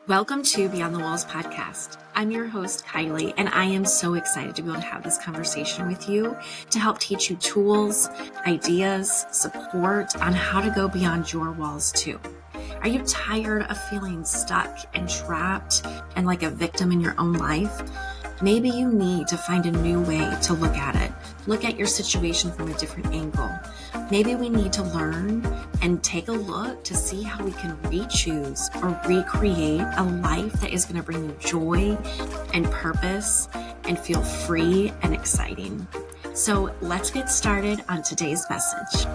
Welcome to Beyond the Walls podcast. I'm your host, Kylie, and I am so excited to be able to have this conversation with you to help teach you tools, ideas, support on how to go beyond your walls too. Are you tired of feeling stuck and trapped and like a victim in your own life? Maybe you need to find a new way to look at it. Look at your situation from a different angle. Maybe we need to learn and take a look to see how we can re-choose or recreate a life that is going to bring you joy and purpose and feel free and exciting. So let's get started on today's message.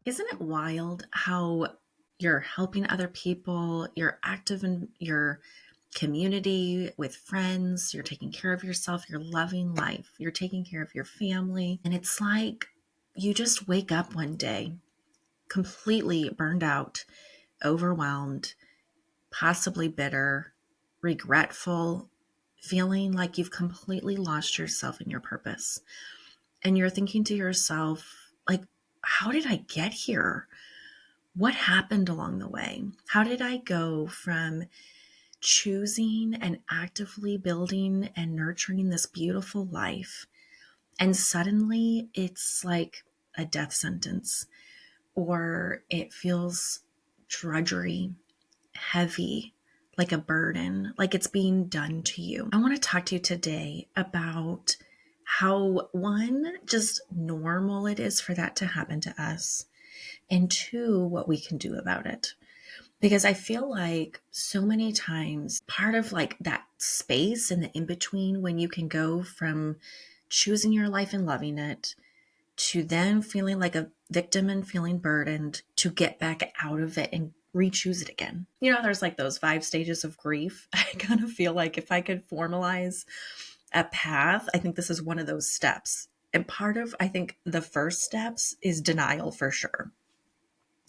Isn't it wild how you're helping other people, you're active in your community with friends, you're taking care of yourself, you're loving life, you're taking care of your family, and it's like you just wake up one day completely burned out, overwhelmed, possibly bitter, regretful, feeling like you've completely lost yourself and your purpose. And you're thinking to yourself, like, how did I get here? What happened along the way? How did I go from choosing and actively building and nurturing this beautiful life, and suddenly it's like a death sentence, or it feels drudgery, heavy, like a burden, like it's being done to you? I want to talk to you today about how, one, just normal it is for that to happen to us, and two, what we can do about it. Because I feel like so many times part of like that space in the in-between when you can go from choosing your life and loving it to then feeling like a victim and feeling burdened to get back out of it and re-choose it again. You know, there's like those 5 stages of grief. I kind of feel like if I could formalize a path, I think this is one of those steps. And part of, I think the first steps is denial for sure.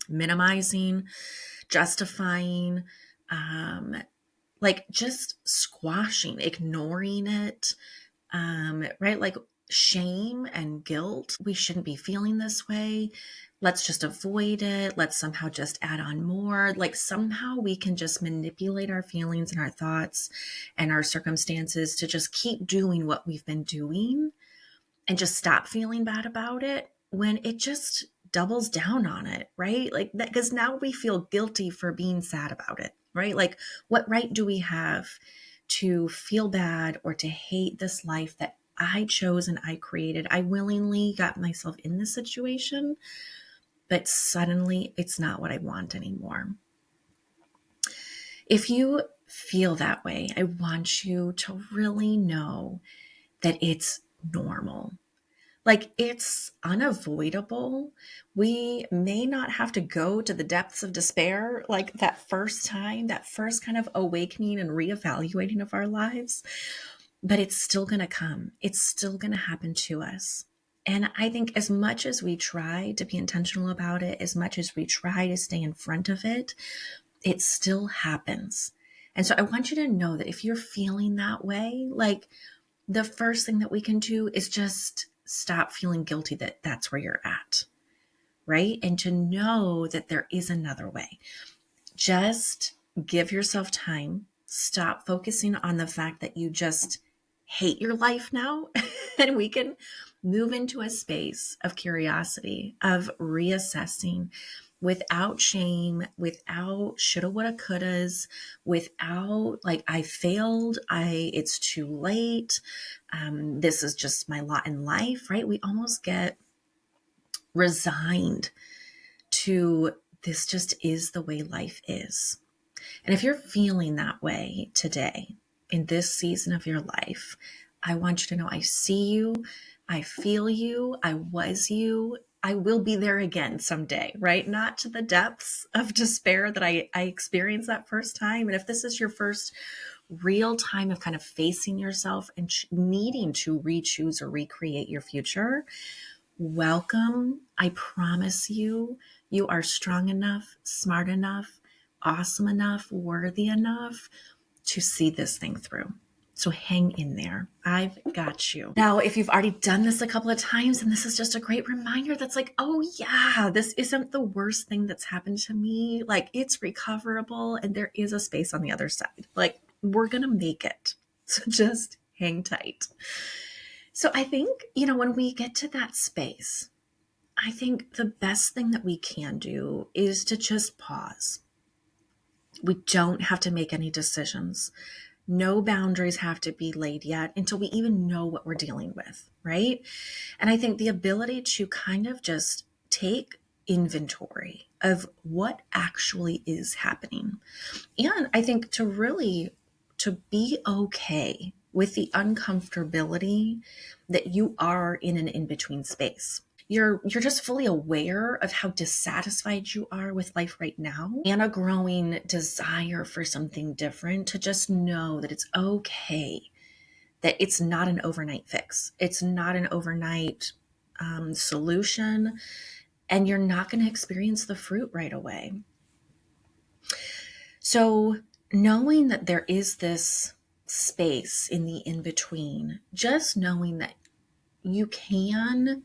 Minimizing, justifying, like just squashing, ignoring it, right? Like shame and guilt. We shouldn't be feeling this way. Let's just avoid it. Let's somehow just add on more. Like somehow we can just manipulate our feelings and our thoughts and our circumstances to just keep doing what we've been doing and just stop feeling bad about it when it just doubles down on it, right? Like that, because now we feel guilty for being sad about it, right? Like what right do we have to feel bad or to hate this life that I chose and I created? I willingly got myself in this situation, but suddenly it's not what I want anymore. If you feel that way, I want you to really know that it's normal. Like it's unavoidable. We may not have to go to the depths of despair like that first time, that first kind of awakening and reevaluating of our lives, but it's still going to come. It's still going to happen to us. And I think as much as we try to be intentional about it, as much as we try to stay in front of it, it still happens. And so I want you to know that if you're feeling that way, like the first thing that we can do is just stop feeling guilty that that's where you're at, right? And to know that there is another way. Just give yourself time. Stop focusing on the fact that you just hate your life now. And we can move into a space of curiosity, of reassessing, without shame, without shoulda, woulda, couldas, without like, I failed, it's too late, this is just my lot in life, right? We almost get resigned to this just is the way life is. And if you're feeling that way today, in this season of your life, I want you to know I see you, I feel you, I was you, I will be there again someday, right? Not to the depths of despair that I experienced that first time. And if this is your first real time of kind of facing yourself and needing to re-choose or recreate your future, welcome. I promise you, you are strong enough, smart enough, awesome enough, worthy enough to see this thing through. So hang in there. I've got you. Now, if you've already done this a couple of times, and this is just a great reminder that's like, oh yeah, this isn't the worst thing that's happened to me. Like, it's recoverable and there is a space on the other side. Like, we're going to make it. So just hang tight. So I think, when we get to that space, I think the best thing that we can do is to just pause. We don't have to make any decisions. No boundaries have to be laid yet until we even know what we're dealing with, right? And I think the ability to kind of just take inventory of what actually is happening. And I think to be okay with the uncomfortability that you are in an in-between space. You're just fully aware of how dissatisfied you are with life right now and a growing desire for something different, to just know that it's okay, that it's not an overnight fix. It's not an overnight solution, and you're not going to experience the fruit right away. So knowing that there is this space in the in-between, just knowing that you can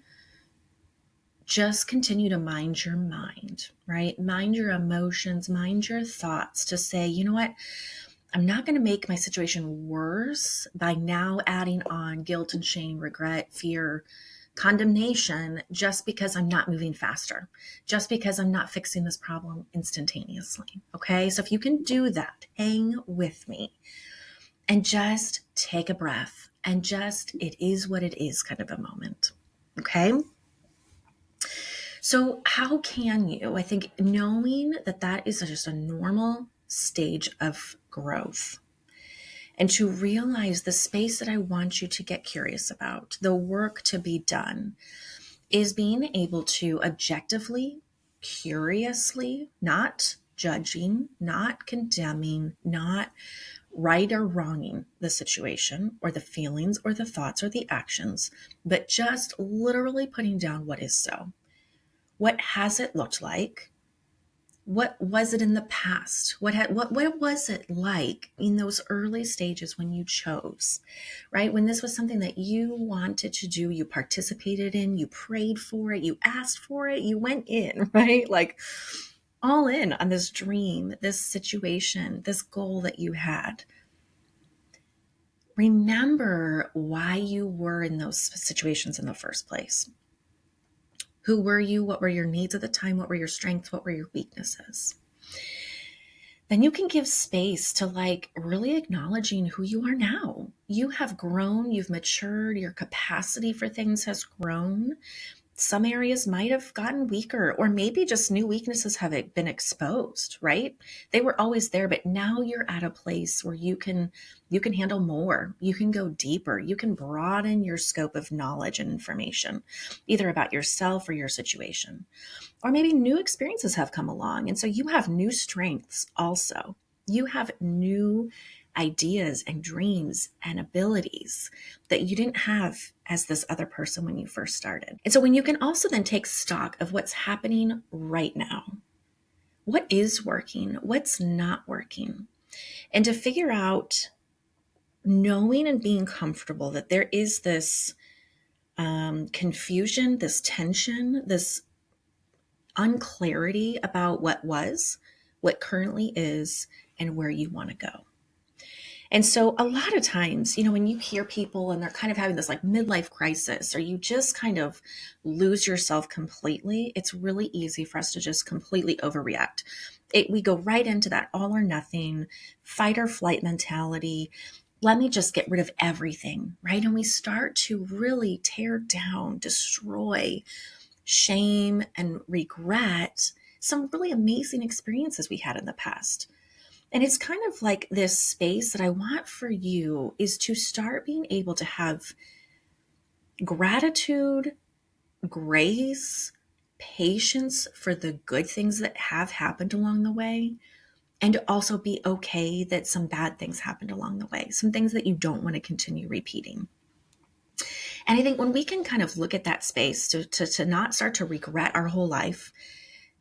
just continue to mind your mind, right? Mind your emotions, mind your thoughts, to say, you know what? I'm not going to make my situation worse by now adding on guilt and shame, regret, fear, condemnation, just because I'm not moving faster, just because I'm not fixing this problem instantaneously. Okay. So if you can do that, hang with me and just take a breath and just, it is what it is kind of a moment. Okay. So how can you, I think, knowing that that is just a normal stage of growth, and to realize the space that I want you to get curious about, the work to be done, is being able to objectively, curiously, not judging, not condemning, not right or wronging the situation or the feelings or the thoughts or the actions, but just literally putting down what is so. What has it looked like? What was it in the past? What was it like in those early stages when you chose, right? When this was something that you wanted to do, you participated in, you prayed for it, you asked for it, you went in, right? Like all in on this dream, this situation, this goal that you had. Remember why you were in those situations in the first place. Who were you? What were your needs at the time? What were your strengths? What were your weaknesses? Then you can give space to really acknowledging who you are now. You have grown, you've matured, your capacity for things has grown. Some areas might have gotten weaker, or maybe just new weaknesses have been exposed, right? They were always there, but now you're at a place where you can handle more. You can go deeper. You can broaden your scope of knowledge and information, either about yourself or your situation. Or maybe new experiences have come along, and so you have new strengths also. You have new ideas and dreams and abilities that you didn't have as this other person when you first started. And so when you can also then take stock of what's happening right now, what is working, what's not working, and to figure out, knowing and being comfortable that there is this confusion, this tension, this unclarity about what was, what currently is, and where you want to go. And so a lot of times, when you hear people and they're kind of having this midlife crisis, or you just kind of lose yourself completely, it's really easy for us to just completely overreact. We go right into that all or nothing, fight or flight mentality. Let me just get rid of everything, right? And we start to really tear down, destroy, shame, and regret some really amazing experiences we had in the past. And it's kind of like this space that I want for you is to start being able to have gratitude, grace, patience for the good things that have happened along the way, and to also be okay that some bad things happened along the way, some things that you don't want to continue repeating. And I think when we can kind of look at that space to not start to regret our whole life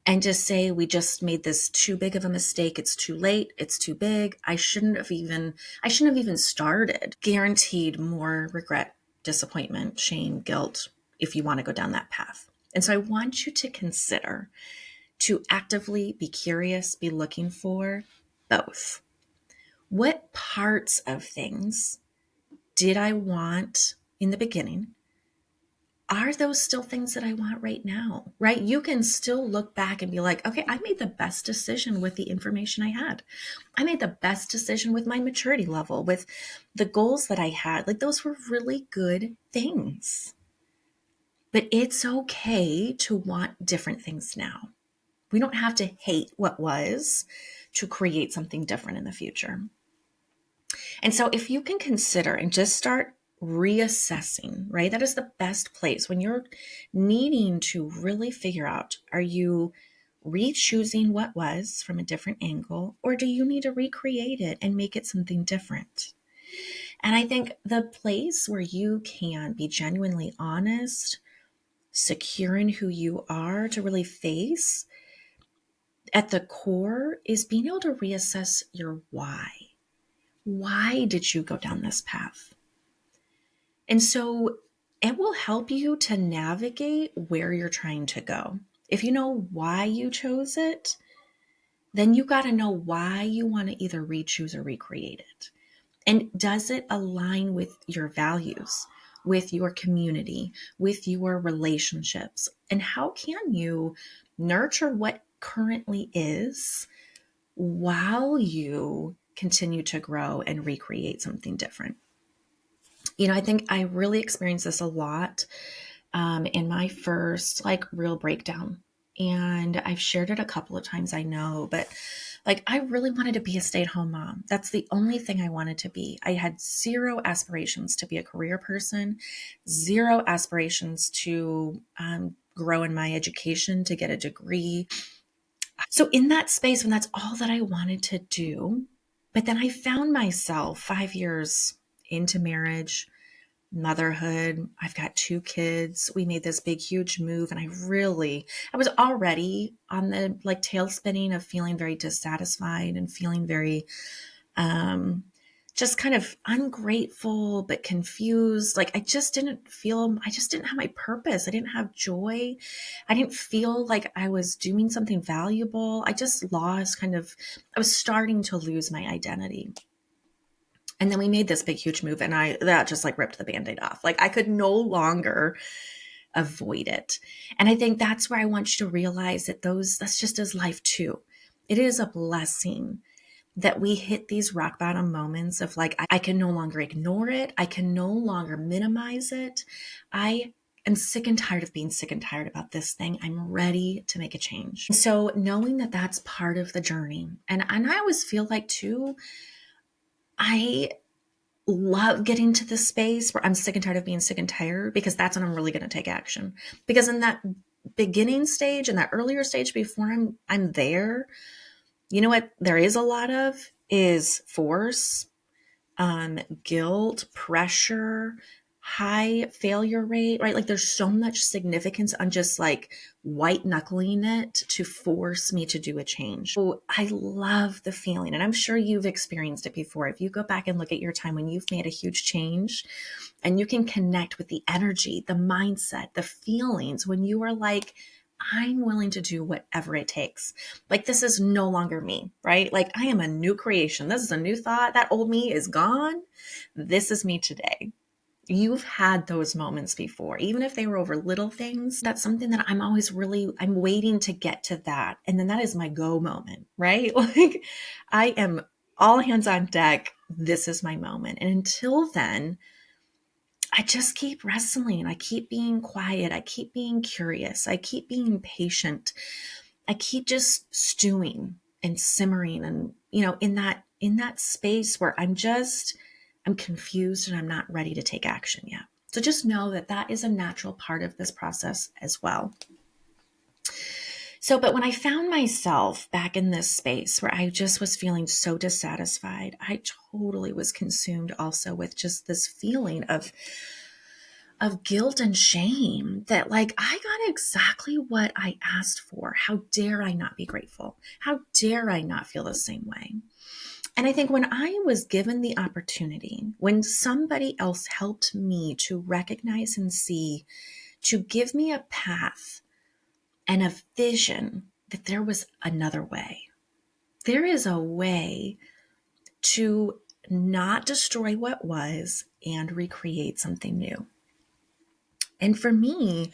and just say, we just made this too big of a mistake. It's too late. It's too big. I shouldn't have even started. Guaranteed more regret, disappointment, shame, guilt, if you want to go down that path. And so I want you to consider to actively be curious, be looking for both. What parts of things did I want in the beginning? Are those still things that I want right now, right? You can still look back and be like, okay, I made the best decision with the information I had. I made the best decision with my maturity level, with the goals that I had. Like, those were really good things. But it's okay to want different things now. We don't have to hate what was to create something different in the future. And so if you can consider and just start reassessing, right? That is the best place when you're needing to really figure out, are you re-choosing what was from a different angle, or do you need to recreate it and make it something different? And I think the place where you can be genuinely honest, secure in who you are to really face at the core is being able to reassess your why. Why did you go down this path? And so it will help you to navigate where you're trying to go. If you know why you chose it, then you got to know why you want to either re-choose or recreate it. And does it align with your values, with your community, with your relationships? And how can you nurture what currently is while you continue to grow and recreate something different? I think I really experienced this a lot in my first real breakdown. And I've shared it a couple of times, I know, but I really wanted to be a stay-at-home mom. That's the only thing I wanted to be. I had zero aspirations to be a career person, zero aspirations to grow in my education, to get a degree. So in that space, when that's all that I wanted to do, but then I found myself 5 years into marriage, motherhood. I've got 2 kids. We made this big, huge move. And I was already on the tail spinning of feeling very dissatisfied and feeling very, just kind of ungrateful, but confused. I just didn't have my purpose. I didn't have joy. I didn't feel like I was doing something valuable. I was starting to lose my identity. And then we made this big, huge move, and that just ripped the Band-Aid off. I could no longer avoid it. And I think that's where I want you to realize that that's just as life too. It is a blessing that we hit these rock bottom moments of I can no longer ignore it. I can no longer minimize it. I am sick and tired of being sick and tired about this thing. I'm ready to make a change. So knowing that that's part of the journey. And I always feel too, I love getting to the space where I'm sick and tired of being sick and tired, because that's when I'm really going to take action. Because in that beginning stage, in that earlier stage before I'm there, you know what there is a lot of is force, guilt, pressure, high failure rate, right? There's so much significance on just white knuckling it to force me to do a change. So I love the feeling, and I'm sure you've experienced it before. If you go back and look at your time when you've made a huge change, and you can connect with the energy, the mindset, the feelings when you are I'm willing to do whatever it takes. This is no longer me, right? I am a new creation. This is a new thought. That old me is gone. This is me today. You've had those moments before, even if they were over little things. That's something that I'm waiting to get to that. And then that is my go moment, right? I am all hands on deck. This is my moment. And until then, I just keep wrestling. I keep being quiet. I keep being curious. I keep being patient. I keep just stewing and simmering, and in that space where I'm confused and I'm not ready to take action yet. So just know that is a natural part of this process as well. So, but when I found myself back in this space where I just was feeling so dissatisfied, I totally was consumed also with just this feeling of of guilt and shame that like I got exactly what I asked for. How dare I not be grateful? How dare I not feel the same way? And I think when I was given the opportunity, when somebody else helped me to recognize and see, to give me a path and a vision that there was another way. There is a way to not destroy what was and recreate something new. And for me,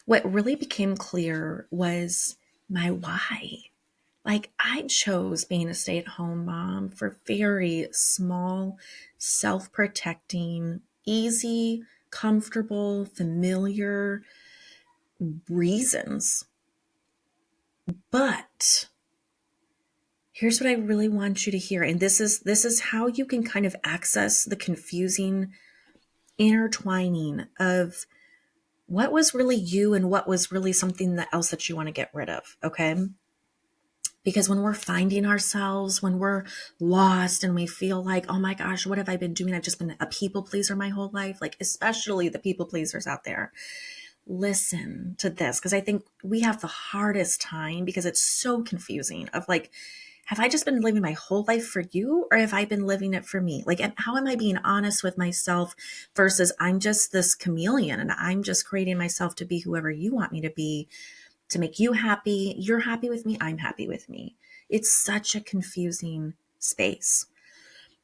what really became clear was my why. Like I chose being a stay-at-home mom for very small, self-protecting, easy, comfortable, familiar reasons. But here's what I really want you to hear. And this is how you can kind of access the confusing intertwining of what was really you and what was really something else that you want to get rid of. Okay. Because when we're finding ourselves, when we're lost and we feel like, oh my gosh, what have I been doing? I've just been a people pleaser my whole life. Like, especially the people pleasers out there. Listen to this, because I think we have the hardest time because it's so confusing of like, have I just been living my whole life for you, or have I been living it for me? Like, how am I being honest with myself versus I'm just this chameleon and I'm just creating myself to be whoever you want me to be, to make you happy. You're happy with me. I'm happy with me. It's such a confusing space.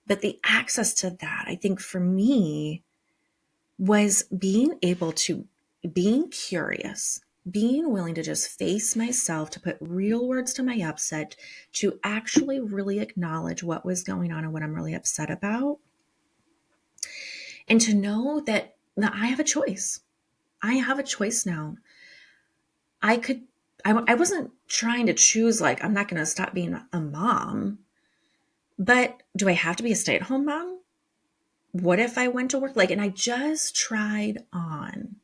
But the access to that, I think for me, was being able to, being curious, being willing to just face myself, to put real words to my upset, to actually really acknowledge what was going on and what I'm really upset about. And to know that I have a choice. I have a choice now. I wasn't trying to choose, like, I'm not going to stop being a mom, but do I have to be a stay-at-home mom? What if I went to work? Like, and I just tried on,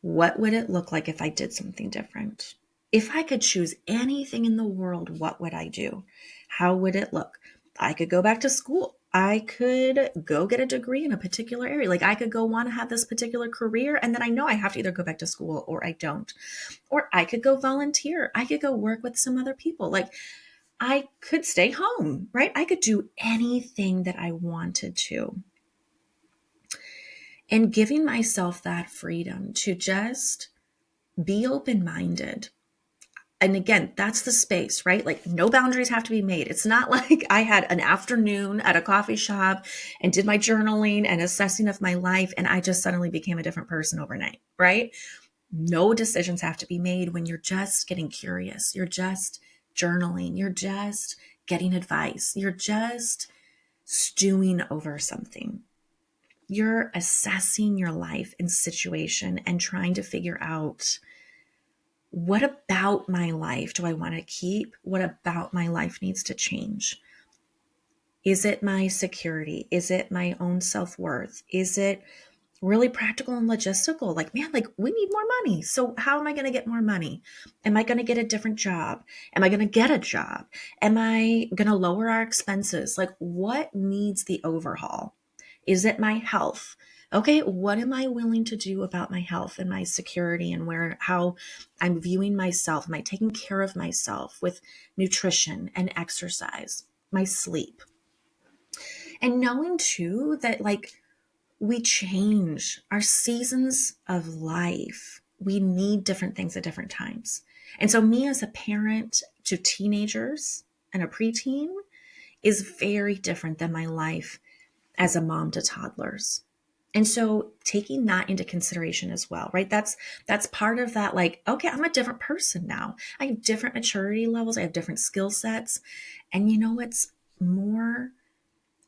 what would it look like if I did something different? If I could choose anything in the world, what would I do? How would it look? I could go back to school. I could go get a degree in a particular area. Like I could go want to have this particular career. And then I know I have to either go back to school or I don't. Or I could go volunteer. I could go work with some other people. Like I could stay home, right? I could do anything that I wanted to. And giving myself that freedom to just be open-minded. And again, that's the space, right? Like no boundaries have to be made. It's not like I had an afternoon at a coffee shop and did my journaling and assessing of my life and I just suddenly became a different person overnight, right? No decisions have to be made when you're just getting curious. You're just journaling. You're just getting advice. You're just stewing over something. You're assessing your life and situation and trying to figure out, what about my life do I want to keep? What about my life needs to change? Is it my security? Is it my own self-worth? Is it really practical and logistical? Like, man, like we need more money. So how am I going to get more money? Am I going to get a different job? Am I going to get a job? Am I going to lower our expenses? Like what needs the overhaul? Is it my health? Okay, what am I willing to do about my health and my security and how I'm viewing myself? Am I taking care of myself with nutrition and exercise, my sleep? And knowing too that like we change our seasons of life. We need different things at different times. And so me as a parent to teenagers and a preteen is very different than my life as a mom to toddlers. And so taking that into consideration as well, right? That's part of that, like, okay, I'm a different person now. I have different maturity levels. I have different skill sets. And you know what's more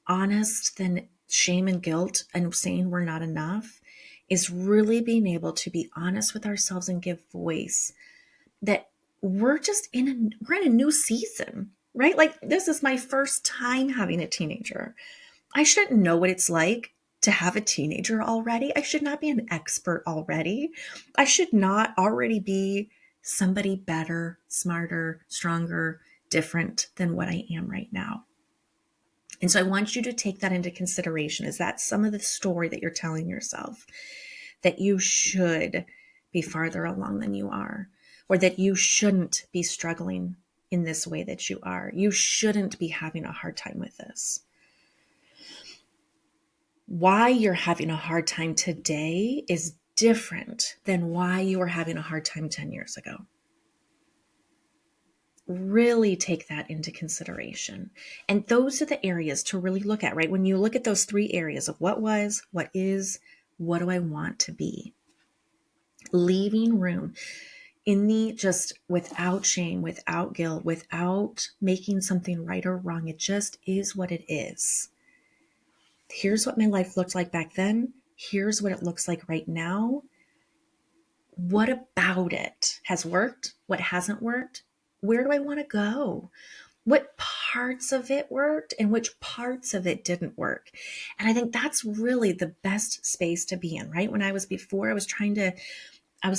honest than shame and guilt and saying we're not enough is really being able to be honest with ourselves and give voice that we're in a new season, right? Like this is my first time having a teenager. I shouldn't know what it's like to have a teenager already. I should not be an expert already. I should not already be somebody better, smarter, stronger, different than what I am right now. And so I want you to take that into consideration. Is that some of the story that you're telling yourself, that you should be farther along than you are, or that you shouldn't be struggling in this way that you are? You shouldn't be having a hard time with this. Why you're having a hard time today is different than why you were having a hard time 10 years ago. Really take that into consideration. And those are the areas to really look at, right? When you look at those 3 areas of what was, what is, what do I want to be? Leaving room in the just without shame, without guilt, without making something right or wrong. It just is what it is. Here's what my life looked like back then. Here's what it looks like right now. What about it has worked? What hasn't worked? Where do I want to go? What parts of it worked and which parts of it didn't work? And I think that's really the best space to be in, right? When I was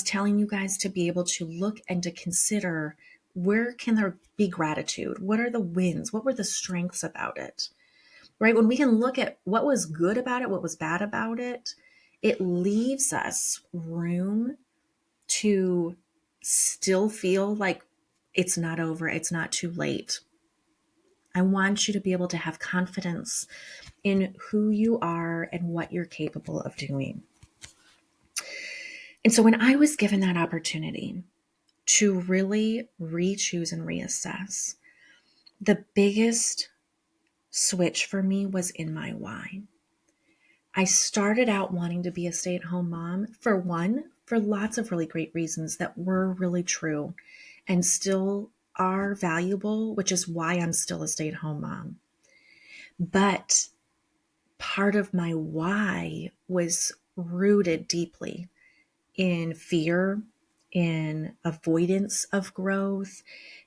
telling you guys to be able to look and to consider, where can there be gratitude? What are the wins? What were the strengths about it? Right? When we can look at what was good about it, what was bad about it, it leaves us room to still feel like it's not over, it's not too late. I want you to be able to have confidence in who you are and what you're capable of doing. And so when I was given that opportunity to really re-choose and reassess, the biggest switch for me was in my why. I started out wanting to be a stay-at-home mom, for lots of really great reasons that were really true and still are valuable, which is why I'm still a stay-at-home mom. But part of my why was rooted deeply in fear, in avoidance of growth,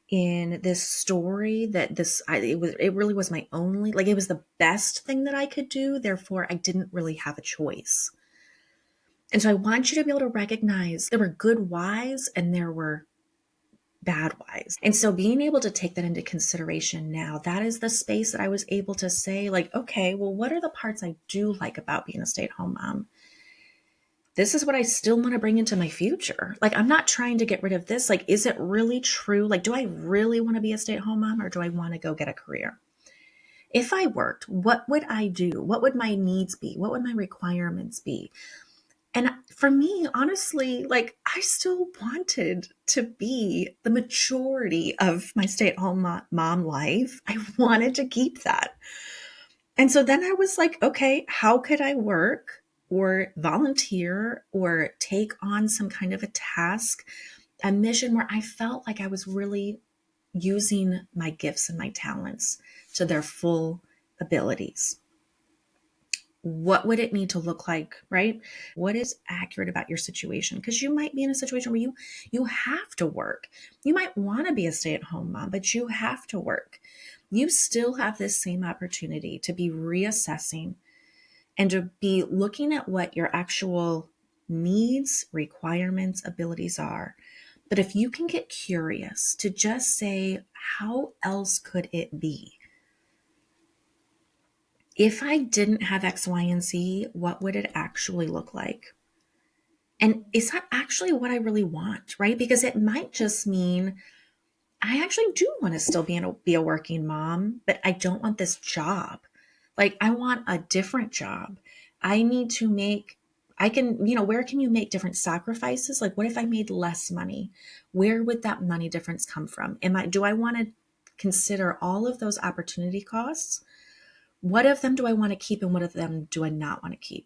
in this story that it really was my only, like, it was the best thing that I could do. Therefore, I didn't really have a choice. And so I want you to be able to recognize there were good whys and there were bad whys. And so being able to take that into consideration now, that is the space that I was able to say, like, okay, well, what are the parts I do like about being a stay-at-home mom? This is what I still want to bring into my future. Like, I'm not trying to get rid of this. Like, is it really true? Like, do I really want to be a stay-at-home mom, or do I want to go get a career? If I worked, what would I do? What would my needs be? What would my requirements be? And for me, honestly, like, I still wanted to be the majority of my stay-at-home mom life. I wanted to keep that. And so then I was like, okay, how could I work or volunteer or take on some kind of a task, a mission where I felt like I was really using my gifts and my talents to their full abilities? What would it need to look like, right? What is accurate about your situation? Because you might be in a situation where you have to work. You might want to be a stay-at-home mom, but you have to work. You still have this same opportunity to be reassessing and to be looking at what your actual needs, requirements, abilities are. But if you can get curious to just say, how else could it be? If I didn't have X, Y, and Z, what would it actually look like? And is that actually what I really want, right? Because it might just mean I actually do want to still be a working mom, but I don't want this job. Like, I want a different job. I need to where can you make different sacrifices? Like, what if I made less money? Where would that money difference come from? Do I want to consider all of those opportunity costs? What of them do I want to keep and what of them do I not want to keep?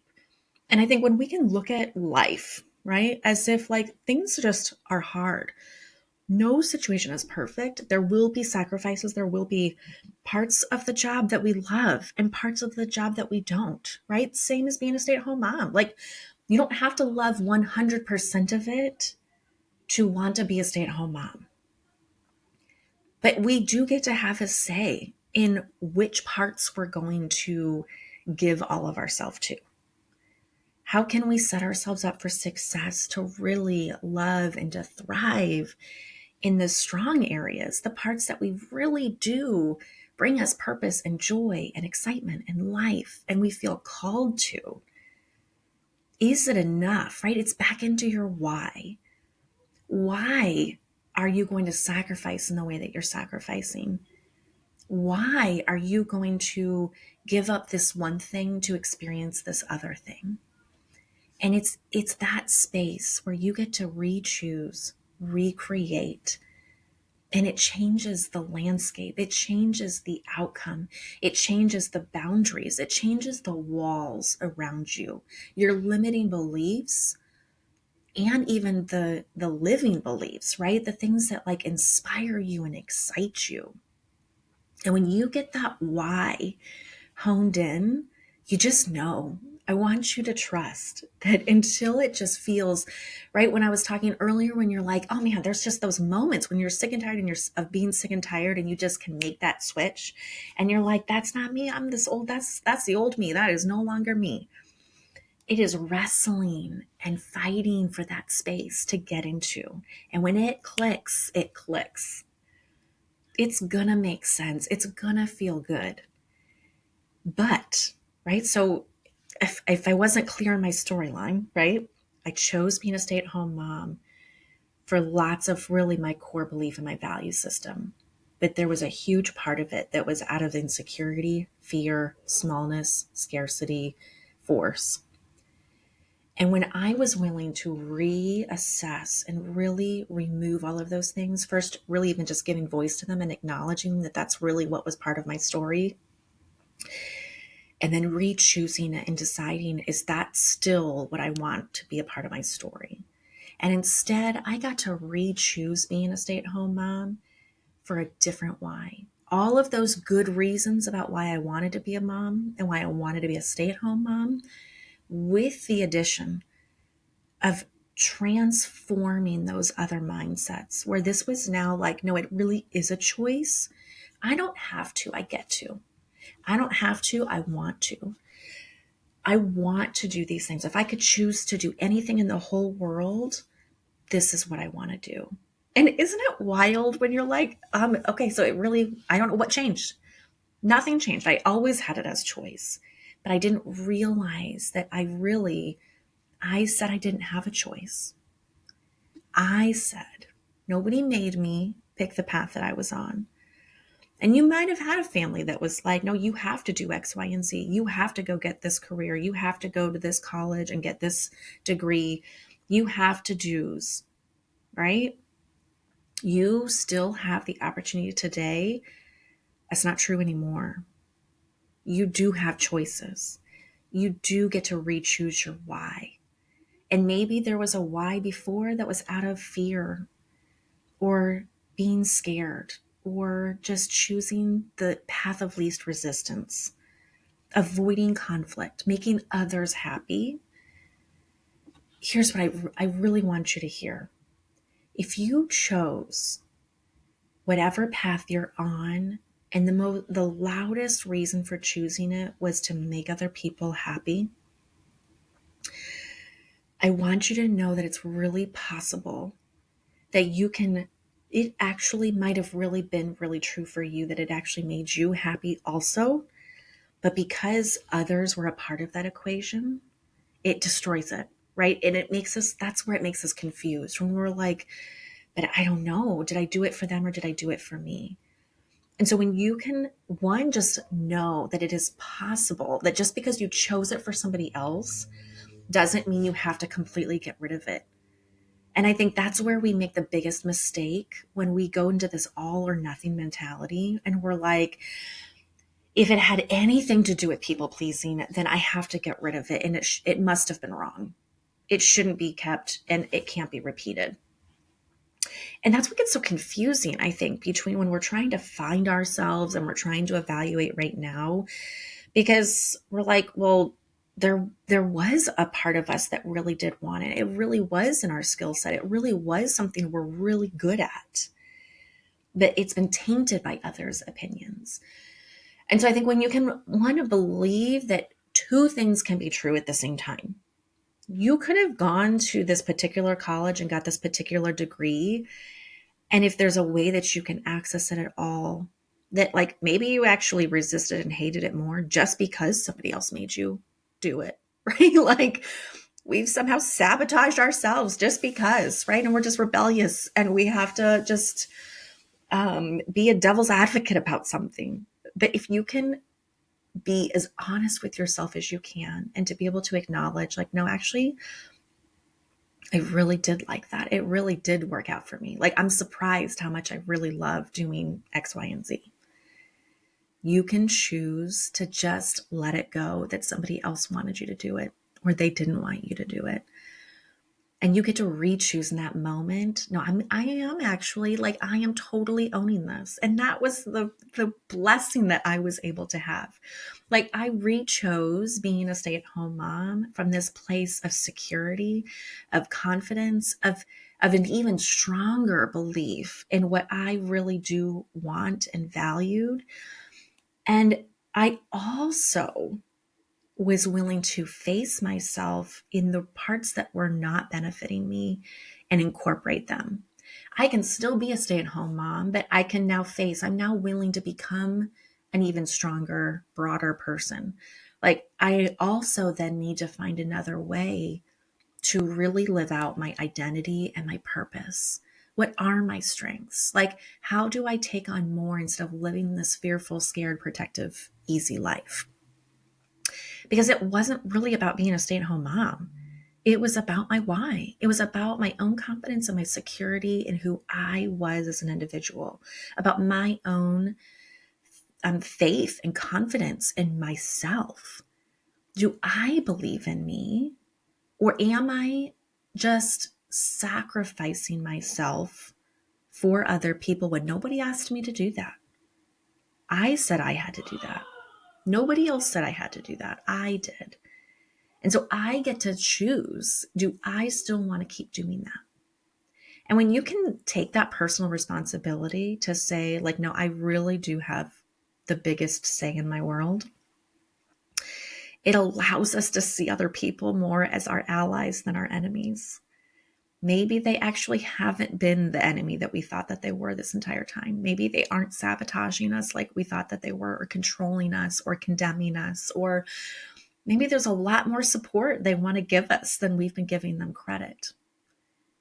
And I think when we can look at life, right, as if like things just are hard, no situation is perfect. There will be sacrifices. There will be parts of the job that we love and parts of the job that we don't, right? Same as being a stay-at-home mom. Like, you don't have to love 100% of it to want to be a stay-at-home mom. But we do get to have a say in which parts we're going to give all of ourselves to. How can we set ourselves up for success to really love and to thrive in the strong areas, the parts that we really do bring us purpose and joy and excitement and life, and we feel called to, is it enough, right? It's back into your why. Why are you going to sacrifice in the way that you're sacrificing? Why are you going to give up this one thing to experience this other thing? And it's that space where you get to re-choose, recreate, and it changes the landscape. It changes the outcome. It changes the boundaries. It changes the walls around you. Your limiting beliefs and even the living beliefs, right? The things that like inspire you and excite you. And when you get that why honed in, you just know. I want you to trust that until it just feels right. When I was talking earlier, when you're like, oh man, there's just those moments when you're sick and tired and you're of being sick and tired, and you just can make that switch. And you're like, that's not me. I'm this old, that's the old me. That is no longer me. It is wrestling and fighting for that space to get into. And when it clicks, it clicks. It's gonna make sense. It's gonna feel good. But, right? So if I wasn't clear on my storyline, right? I chose being a stay-at-home mom for lots of really my core belief in my value system. But there was a huge part of it that was out of insecurity, fear, smallness, scarcity, force. And when I was willing to reassess and really remove all of those things, first, really even just giving voice to them and acknowledging that that's really what was part of my story, and then re-choosing it and deciding, is that still what I want to be a part of my story? And instead, I got to re-choose being a stay-at-home mom for a different why. All of those good reasons about why I wanted to be a mom and why I wanted to be a stay-at-home mom, with the addition of transforming those other mindsets, where this was now like, no, it really is a choice. I don't have to, I get to. I don't have to, I want to. I want to do these things. If I could choose to do anything in the whole world, this is what I want to do. And isn't it wild when you're like, okay, so it really, I don't know what changed. Nothing changed. I always had it as choice, but I didn't realize that I said I didn't have a choice. I said, nobody made me pick the path that I was on. And you might have had a family that was like, no, you have to do X, Y, and Z. You have to go get this career. You have to go to this college and get this degree. You have to do's, right? You still have the opportunity today. That's not true anymore. You do have choices. You do get to re-choose your why. And maybe there was a why before that was out of fear or being scared, or just choosing the path of least resistance, avoiding conflict, making others happy. Here's what I really want you to hear. If you chose whatever path you're on, and the loudest reason for choosing it was to make other people happy, I want you to know that it's really possible that it actually might have really been really true for you, that it actually made you happy also. But because others were a part of that equation, it destroys it, right? And that's where it makes us confused, when we're like, but I don't know, did I do it for them or did I do it for me? And so when you can, one, just know that it is possible that just because you chose it for somebody else doesn't mean you have to completely get rid of it. And I think that's where we make the biggest mistake, when we go into this all or nothing mentality, and we're like, if it had anything to do with people pleasing, then I have to get rid of it. And it must have been wrong. It shouldn't be kept, and it can't be repeated. And that's what gets so confusing, I think, between when we're trying to find ourselves and we're trying to evaluate right now, because we're like, well, there was a part of us that really did want it. It really was in our skill set. It really was something we're really good at, but it's been tainted by others' opinions. And so I think when you can want to believe that two things can be true at the same time. You could have gone to this particular college and got this particular degree. And if there's a way that you can access it at all, that like maybe you actually resisted and hated it more just because somebody else made you do it, right? Like we've somehow sabotaged ourselves just because, right? And we're just rebellious and we have to just be a devil's advocate about something. But if you can be as honest with yourself as you can and to be able to acknowledge like, no, actually, I really did like that. It really did work out for me. Like I'm surprised how much I really love doing X, Y, and Z. You can choose to just let it go that somebody else wanted you to do it or they didn't want you to do it. And you get to re-choose in that moment. No, I am actually like, I am totally owning this. And that was the blessing that I was able to have. Like I re-chose being a stay-at-home mom from this place of security, of confidence, of an even stronger belief in what I really do want and valued. And I also was willing to face myself in the parts that were not benefiting me and incorporate them. I can still be a stay-at-home mom, but I can now I'm now willing to become an even stronger, broader person. Like I also then need to find another way to really live out my identity and my purpose. What are my strengths? Like, how do I take on more instead of living this fearful, scared, protective, easy life? Because it wasn't really about being a stay-at-home mom. It was about my why. It was about my own confidence and my security in who I was as an individual, about my own faith and confidence in myself. Do I believe in me? Or am I just sacrificing myself for other people when nobody asked me to do that? I said I had to do that. Nobody else said I had to do that. I did. And so I get to choose, do I still want to keep doing that? And when you can take that personal responsibility to say, like, no, I really do have the biggest say in my world, it allows us to see other people more as our allies than our enemies. Maybe they actually haven't been the enemy that we thought that they were this entire time. Maybe they aren't sabotaging us like we thought that they were, or controlling us, or condemning us, or maybe there's a lot more support they want to give us than we've been giving them credit.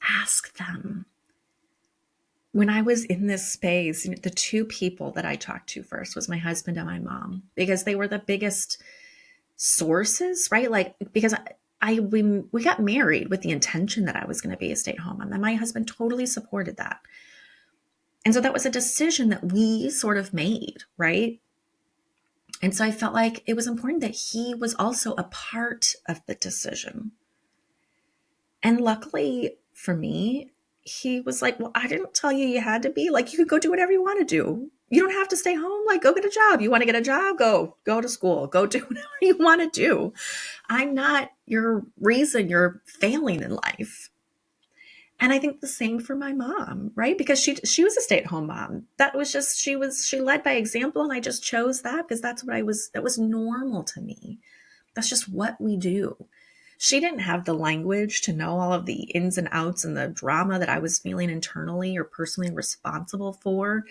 Ask them. When I was in this space, the two people that I talked to first was my husband and my mom, because they were the biggest sources, right? Like, because we got married with the intention that I was going to be a stay-at-home mom, and my husband totally supported that. And so that was a decision that we sort of made, right? And so I felt like it was important that he was also a part of the decision. And luckily for me, he was like, well, I didn't tell you had to be. Like, you could go do whatever you want to do. You don't have to stay home. Like, go get a job. You want to get a job? Go to school. Go do whatever you want to do. I'm not your reason you're failing in life. And I think the same for my mom, right? Because she was a stay-at-home mom. That was just, she led by example, and I just chose that because that was normal to me. That's just what we do. She didn't have the language to know all of the ins and outs and the drama that I was feeling internally or personally responsible for.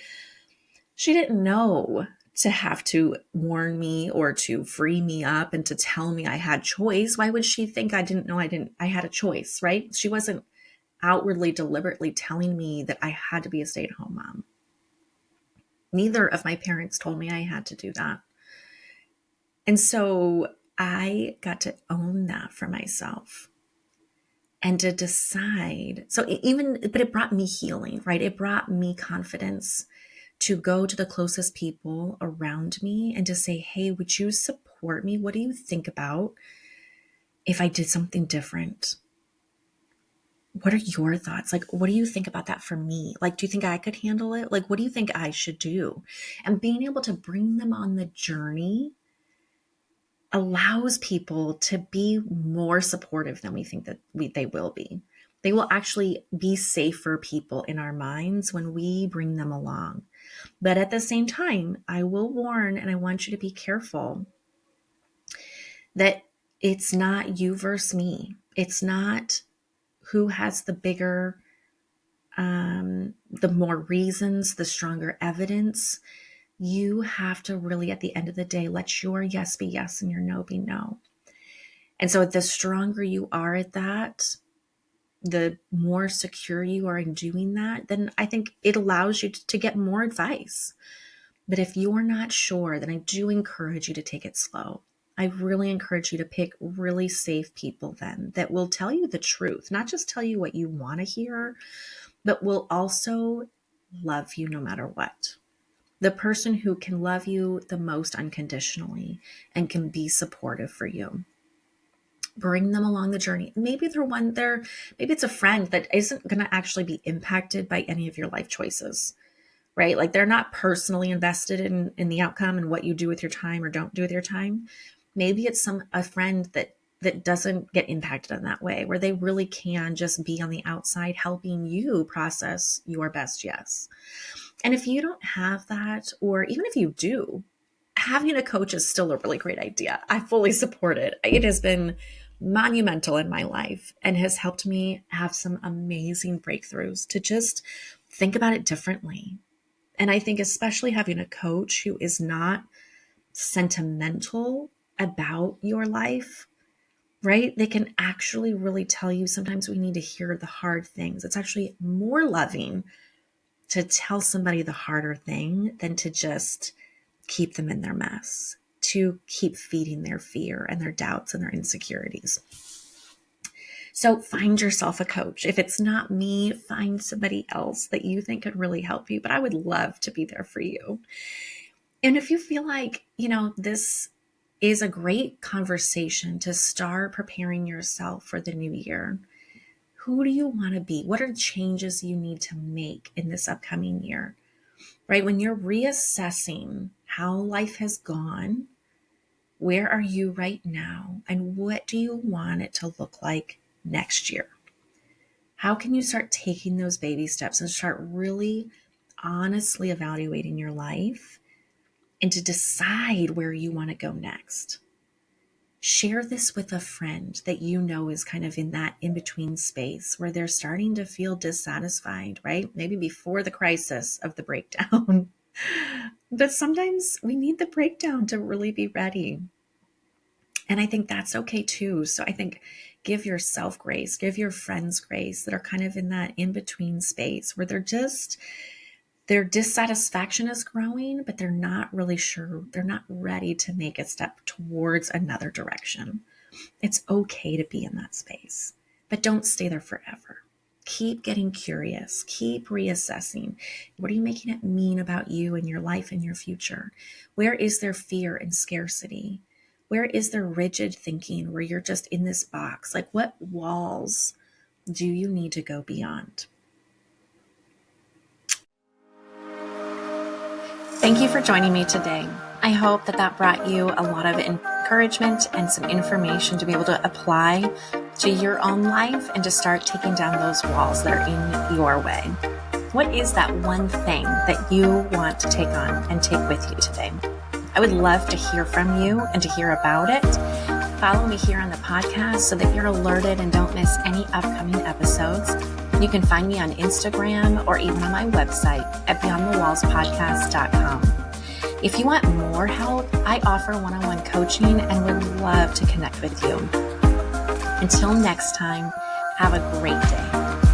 She didn't know to have to warn me or to free me up and to tell me I had choice. Why would she think I didn't know I had a choice, right? She wasn't outwardly, deliberately telling me that I had to be a stay-at-home mom. Neither of my parents told me I had to do that. And so I got to own that for myself and to decide. But it brought me healing, right? It brought me confidence to go to the closest people around me and to say, hey, would you support me? What do you think about if I did something different? What are your thoughts? Like, what do you think about that for me? Like, do you think I could handle it? Like, what do you think I should do? And being able to bring them on the journey allows people to be more supportive than we think that they will be. They will actually be safer people in our minds when we bring them along. But at the same time, I will warn, and I want you to be careful, that it's not you versus me. It's not who has the bigger, the more reasons, the stronger evidence. You have to really, at the end of the day, let your yes be yes and your no be no. And so the stronger you are at that, the more secure you are in doing that, then I think it allows you to get more advice. But if you're not sure, then I do encourage you to take it slow. I really encourage you to pick really safe people then that will tell you the truth, not just tell you what you want to hear, but will also love you no matter what. The person who can love you the most unconditionally and can be supportive for you. Bring them along the journey. Maybe maybe it's a friend that isn't going to actually be impacted by any of your life choices, right? Like they're not personally invested in the outcome and what you do with your time or don't do with your time. Maybe it's a friend that doesn't get impacted in that way, where they really can just be on the outside helping you process your best yes. And if you don't have that, or even if you do, having a coach is still a really great idea. I fully support it. It has been monumental in my life and has helped me have some amazing breakthroughs to just think about it differently. And I think especially having a coach who is not sentimental about your life, right? They can actually really tell you sometimes we need to hear the hard things. It's actually more loving to tell somebody the harder thing than to just keep them in their mess, to keep feeding their fear and their doubts and their insecurities. So find yourself a coach. If it's not me, find somebody else that you think could really help you. But I would love to be there for you. And if you feel like, this is a great conversation to start preparing yourself for the new year, who do you want to be? What are the changes you need to make in this upcoming year? Right? When you're reassessing how life has gone, where are you right now? And what do you want it to look like next year? How can you start taking those baby steps and start really honestly evaluating your life and to decide where you want to go next? Share this with a friend that you know is kind of in that in-between space where they're starting to feel dissatisfied, right? Maybe before the crisis of the breakdown. But sometimes we need the breakdown to really be ready. And I think that's okay too. So I think give yourself grace, give your friends grace that are kind of in that in-between space where their dissatisfaction is growing, but they're not really sure. They're not ready to make a step towards another direction. It's okay to be in that space, but don't stay there forever. Keep getting curious. Keep reassessing. What are you making it mean about you and your life and your future? Where is there fear and scarcity? Where is there rigid thinking where you're just in this box? Like, what walls do you need to go beyond? Thank you for joining me today. I hope that brought you a lot of encouragement and some information to be able to apply to your own life and to start taking down those walls that are in your way. What is that one thing that you want to take on and take with you today? I would love to hear from you and to hear about it. Follow me here on the podcast so that you're alerted and don't miss any upcoming episodes. You can find me on Instagram or even on my website at beyondthewallspodcast.com. If you want more help, I offer one-on-one coaching and would love to connect with you. Until next time, have a great day.